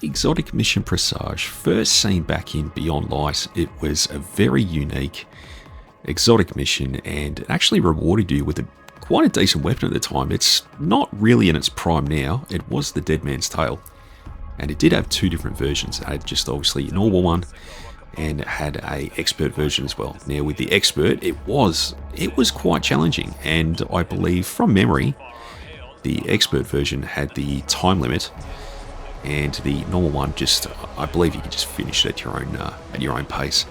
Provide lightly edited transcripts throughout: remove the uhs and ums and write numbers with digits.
Exotic Mission Presage, first seen back in Beyond Light, it was a very unique exotic mission and it actually rewarded you with quite a decent weapon at the time. It's not really in its prime now. It was the Dead Man's Tale, and it did have two different versions. It had just obviously a normal one, and it had a expert version as well. Now with the expert, it was quite challenging, and I believe from memory, the expert version had the time limit. And the normal one, I believe you can just finish it at your own pace.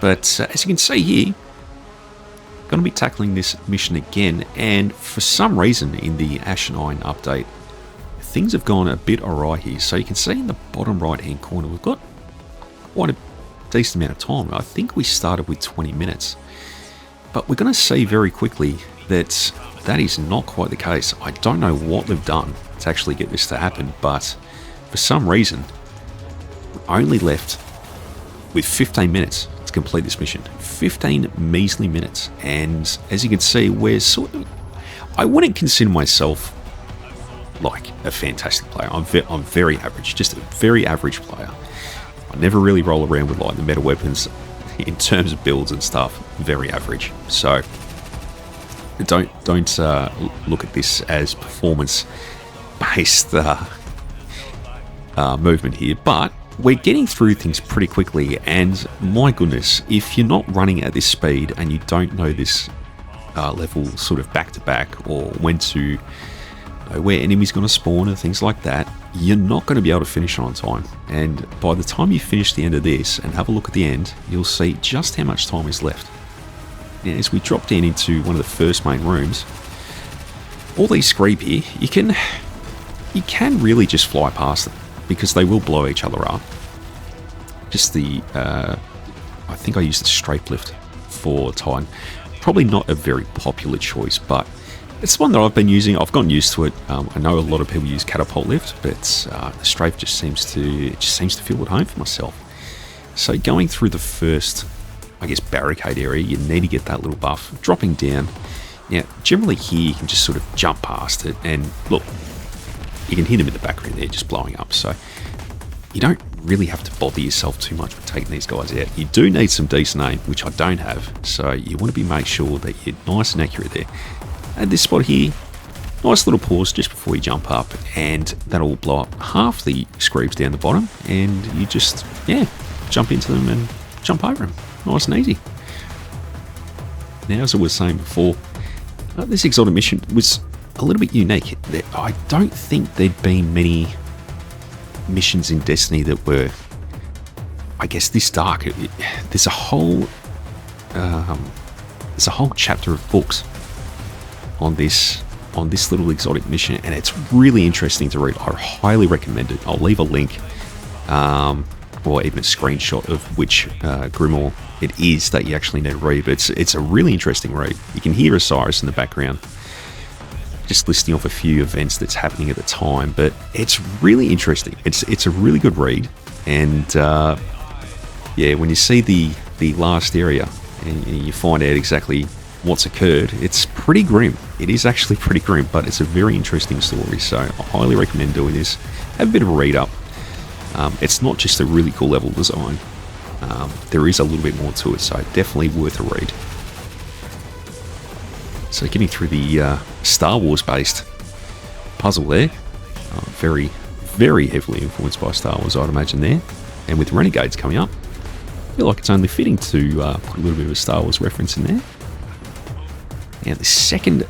But as you can see here, going to be tackling this mission again, and for some reason in the Ashen Iron update, things have gone a bit awry here. So you can see in the bottom right hand corner, we've got quite a decent amount of time. I think we started with 20 minutes, but we're going to see very quickly that is not quite the case. I don't know what they've done to actually get this to happen, but for some reason, we're only left with 15 minutes to complete this mission. 15 measly minutes. And as you can see, I wouldn't consider myself like a fantastic player. I'm very average, just a very average player. I never really roll around with like the meta weapons in terms of builds and stuff. Very average. So don't look at this as performance-based movement here, but we're getting through things pretty quickly, and my goodness, if you're not running at this speed and you don't know this level sort of back to back, or when to where enemies going to spawn and things like that, you're not going to be able to finish on time. And by the time you finish the end of this and have a look at the end, you'll see just how much time is left. Now, as we drop down into one of the first main rooms, all these screep here, you can really just fly past them, because they will blow each other up. Just I think I used the strafe lift for Titan. Probably not a very popular choice, but it's one that I've been using. I've gotten used to it. I know a lot of people use catapult lift, but the strafe just seems to feel at home for myself. So going through the first, I guess, barricade area, you need to get that little buff. Dropping down. Now, generally here you can just sort of jump past it, and look, you can hear them in the background there just blowing up, so you don't really have to bother yourself too much with taking these guys out. You do need some decent aim, which I don't have, so you want to make sure that you're nice and accurate there. At this spot here, nice little pause just before you jump up, and that'll blow up half the screeps down the bottom, and you just, jump into them and jump over them. Nice and easy. Now, as I was saying before, this exotic mission was a little bit unique. I don't think there'd been many missions in Destiny that were, I guess, this dark. There's a whole chapter of books on this little exotic mission, and it's really interesting to read. I highly recommend it. I'll leave a link, or even a screenshot of which grimoire it is that you actually need to read. But it's a really interesting read. You can hear Osiris in the background, just listing off a few events that's happening at the time, but it's really interesting. It's a really good read, and when you see the last area and you find out exactly what's occurred, it's pretty grim. It is actually pretty grim, but it's a very interesting story, so I highly recommend doing this. Have a bit of a read up. It's not just a really cool level design. There is a little bit more to it, so definitely worth a read. So getting through the Star Wars based puzzle there, very, very heavily influenced by Star Wars, I'd imagine there. And with Renegades coming up, I feel like it's only fitting to put a little bit of a Star Wars reference in there. Now the second,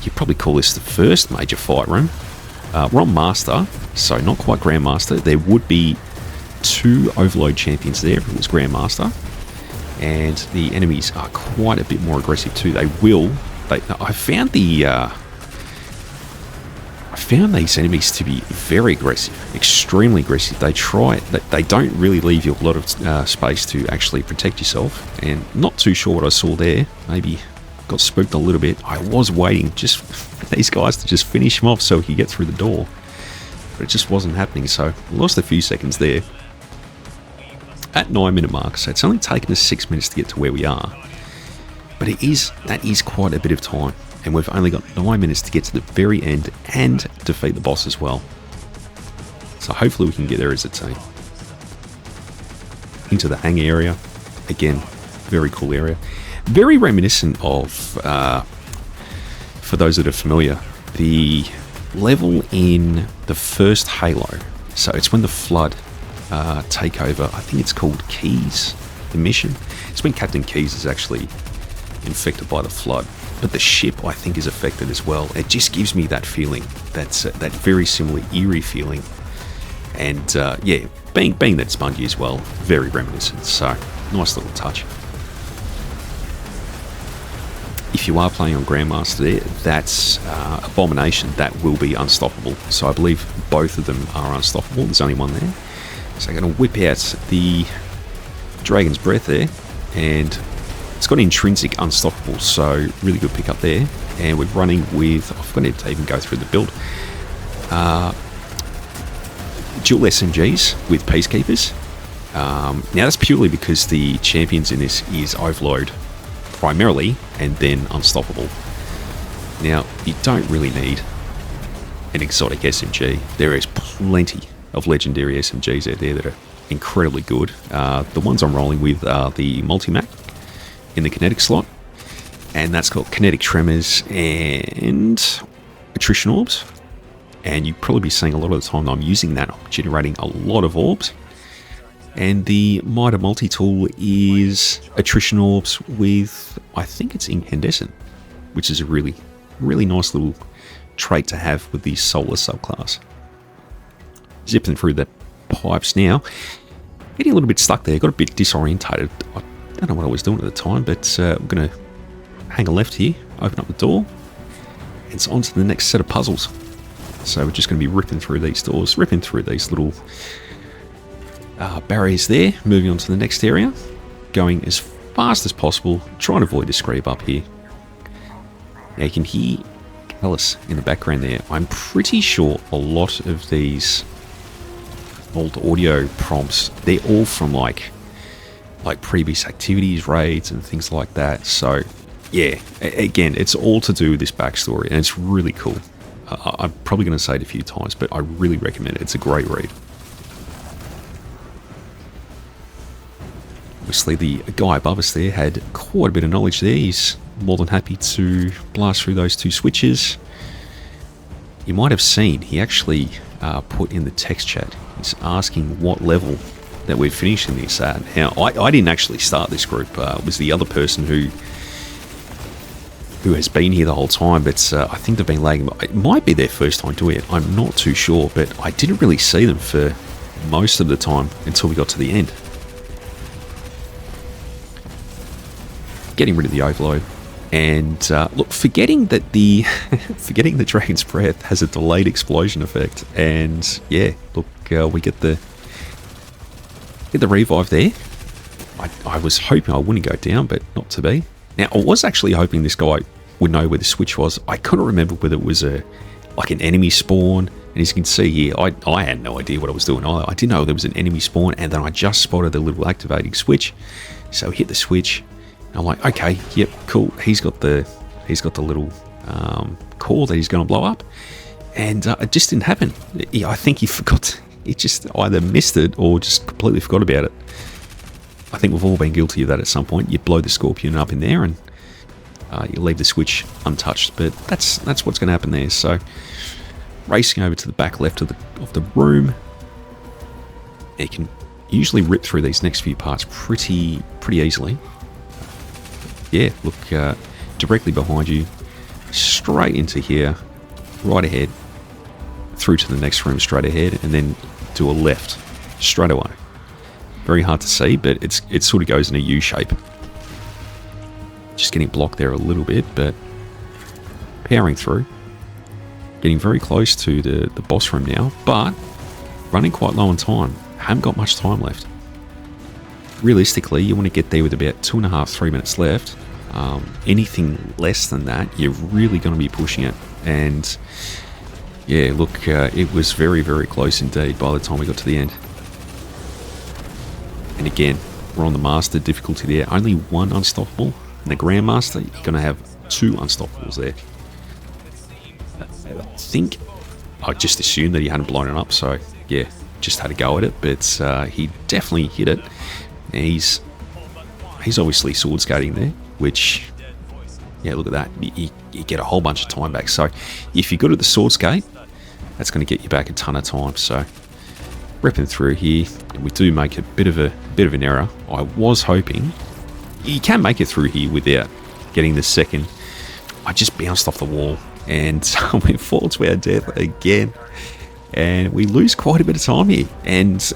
you'd probably call this the first major fight room. We're on Master, so not quite Grandmaster. There would be 2 Overload champions there if it was Grandmaster. And the enemies are quite a bit more aggressive too. I found these enemies to be very aggressive, extremely aggressive. They don't really leave you a lot of space to actually protect yourself. And not too sure what I saw there. Maybe got spooked a little bit. I was waiting just for these guys to just finish him off so he could get through the door, but it just wasn't happening. So lost a few seconds there. At 9-minute mark, so it's only taken us 6 minutes to get to where we are. But that is quite a bit of time, and we've only got 9 minutes to get to the very end and defeat the boss as well. So hopefully we can get there as a team. Into the hangar area. Again, very cool area. Very reminiscent of, for those that are familiar, the level in the first Halo. So it's when the Flood take over. I think it's called Keyes, the mission. It's when Captain Keyes is actually infected by the Flood. But the ship, I think, is affected as well. It just gives me that feeling. That's that very similar, eerie feeling. And yeah, being that it's Bungie as well, very reminiscent. So, nice little touch. If you are playing on Grandmaster there, that's Abomination. That will be unstoppable. So I believe both of them are unstoppable. There's only one there. So I'm going to whip out the Dragon's Breath there. And it's got intrinsic unstoppable. So really good pickup there. And we're running with, I forgot to even go through the build. Dual SMGs with Peacekeepers. Now that's purely because the champions in this is Overload primarily, and then Unstoppable. Now, you don't really need an exotic SMG. There is plenty of legendary SMGs out there that are incredibly good. The ones I'm rolling with are the Multimac in the kinetic slot, and that's got kinetic tremors and attrition orbs. And you'd probably be seeing a lot of the time I'm using that, I'm generating a lot of orbs. And the Mitre multi-tool is attrition orbs with, I think it's incandescent, which is a really, really nice little trait to have with the solar subclass. Zipping through the pipes now. Getting a little bit stuck there, got a bit disorientated. I don't know what I was doing at the time, but I'm going to hang a left here, open up the door, and it's on to the next set of puzzles. So we're just going to be ripping through these doors, ripping through these little barriers there, moving on to the next area, going as fast as possible, trying to avoid the scrape up here. Now you can hear Callus in the background there. I'm pretty sure a lot of these old audio prompts, they're all from like previous activities, raids and things like that. So yeah, again, it's all to do with this backstory, and it's really cool. I'm probably going to say it a few times, but I really recommend it. It's a great read. Obviously, the guy above us there had quite a bit of knowledge there. He's more than happy to blast through those two switches. You might have seen, he actually put in the text chat, he's asking what level that we're finishing this at. Now, I didn't actually start this group. It was the other person who has been here the whole time, but I think they've been lagging. It might be their first time doing it. I'm not too sure, but I didn't really see them for most of the time until we got to the end. Getting rid of the overload, and look, forgetting that the Dragon's Breath has a delayed explosion effect, and yeah, look, we get the revive there. I was hoping I wouldn't go down, but not to be. Now, I was actually hoping this guy would know where the switch was. I couldn't remember whether it was like an enemy spawn. And as you can see here, I had no idea what I was doing. I didn't know there was an enemy spawn, and then I just spotted the little activating switch. So hit the switch. And I'm like, okay, yep, cool. He's got the little core that he's going to blow up, and it just didn't happen. I think he forgot. He just either missed it or just completely forgot about it. I think we've all been guilty of that at some point. You blow the Scorpion up in there, and you leave the switch untouched. But that's what's going to happen there. So, racing over to the back left of the room, you can usually rip through these next few parts pretty easily. Yeah, look, directly behind you, straight into here, right ahead, through to the next room straight ahead, and then to a left straight away. Very hard to see, but it sort of goes in a U shape. Just getting blocked there a little bit, but powering through. Getting very close to the boss room now, but running quite low on time. Haven't got much time left. Realistically, you want to get there with about 2.5-3 minutes left. Anything less than that, you're really going to be pushing it. And yeah, look, it was very, very close indeed by the time we got to the end. And again, we're on the Master difficulty there. Only one Unstoppable. In the Grandmaster, you're going to have 2 Unstoppables there. I think I just assumed that he hadn't blown it up, so yeah, just had a go at it. But he definitely hit it. He's obviously sword skating there, which, yeah, look at that. You get a whole bunch of time back. So if you're good at the sword skate, that's going to get you back a ton of time. So ripping through here, we do make a bit of an error. I was hoping you can make it through here without getting the second. I just bounced off the wall and we fall to our death again, and we lose quite a bit of time here. And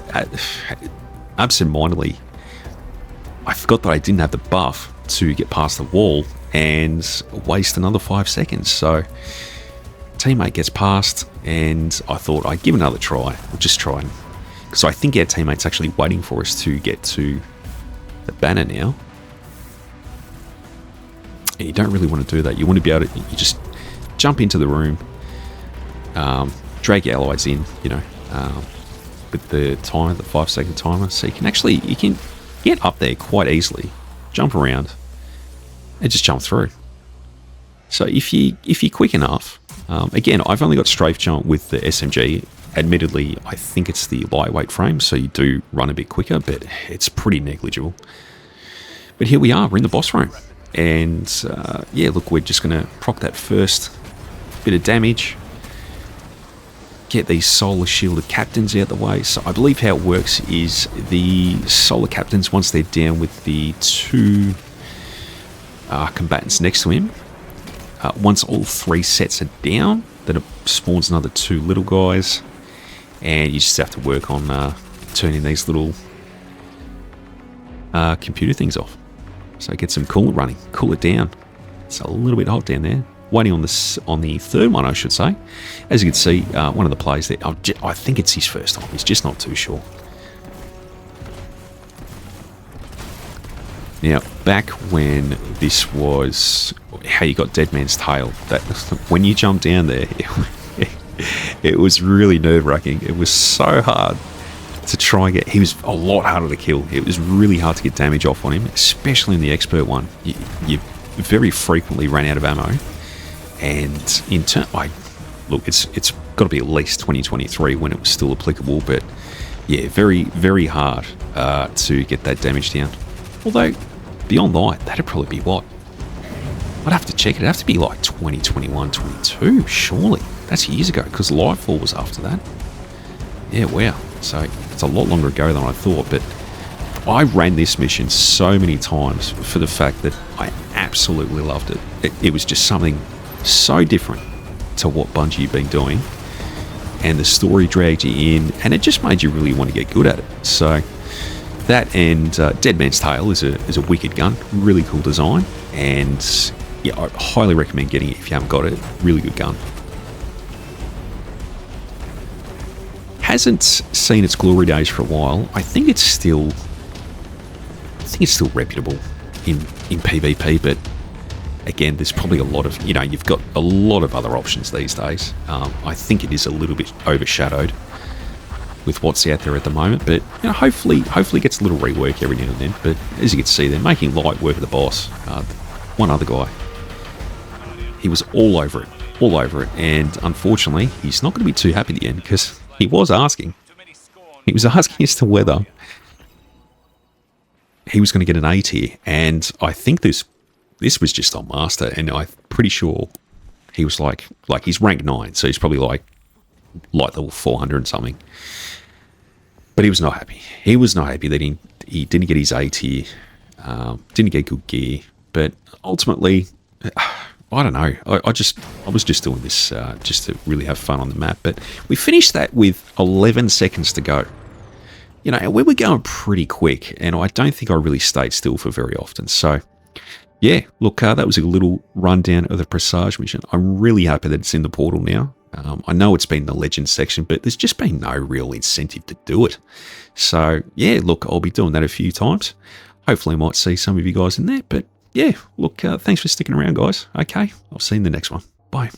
absentmindedly, I forgot that I didn't have the buff to get past the wall and waste another 5 seconds. So teammate gets past, and I thought I'd give another try. We'll just try, because I think our teammate's actually waiting for us to get to the banner now. And you don't really want to do that. You want to be able to, you just jump into the room, drag your allies in, with the timer, the 5 second timer. So you can get up there quite easily, jump around, and just jump through. So if you're quick enough, again, I've only got strafe jump with the SMG. Admittedly, I think it's the lightweight frame, so you do run a bit quicker, but it's pretty negligible. But here we are, we're in the boss room. And yeah, look, we're just going to proc that first bit of damage, get these solar shielded captains out the way. So I believe how it works is the solar captains, once they're down with the 2 combatants next to him, once all 3 sets are down, then it spawns another 2 little guys, and you just have to work on turning these little computer things off. So get some coolant running, cool it down. It's a little bit hot down there. Waiting on the third one, I should say. As you can see, one of the players there, I think it's his first time. He's just not too sure. Now, back when this was how you got Dead Man's Tail, that when you jumped down there, it was really nerve-wracking. It was so hard to try and get. He was a lot harder to kill. It was really hard to get damage off on him, especially in the expert one. You very frequently ran out of ammo. And in turn, look, it's got to be at least 2023 when it was still applicable. But yeah, very, very hard to get that damage down. Although, beyond that, that'd probably be what? I'd have to check it. It'd have to be like 2021, 22, surely. That's years ago, because Lightfall was after that. Yeah, wow. So it's a lot longer ago than I thought. But I ran this mission so many times for the fact that I absolutely loved it. It was just something so different to what Bungie had been doing, and the story dragged you in, and it just made you really want to get good at it. So that, and Dead Man's Tail is a wicked gun, really cool design, and yeah, I highly recommend getting it if you haven't got it. Really good gun. Hasn't seen its glory days for a while. I think it's still reputable in PvP, but again, there's probably a lot of, you've got a lot of other options these days. I think it is a little bit overshadowed with what's out there at the moment, but hopefully gets a little rework every now and then. But as you can see, they're making light work of the boss. One other guy, he was all over it, and unfortunately, he's not going to be too happy at the end, because he was asking as to whether he was going to get an A tier, and I think this was just on Master, and I'm pretty sure he was like he's rank 9, so he's probably like level 400 and something. But he was not happy. He was not happy that he didn't get his A tier, didn't get good gear. But ultimately, I don't know. I was just doing this just to really have fun on the map. But we finished that with 11 seconds to go. We were going pretty quick, and I don't think I really stayed still for very often. So yeah, look, that was a little rundown of the Presage mission. I'm really happy that it's in the portal now. I know it's been in the Legends section, but there's just been no real incentive to do it. So yeah, look, I'll be doing that a few times. Hopefully I might see some of you guys in there. But yeah, look, thanks for sticking around, guys. Okay, I'll see you in the next one. Bye.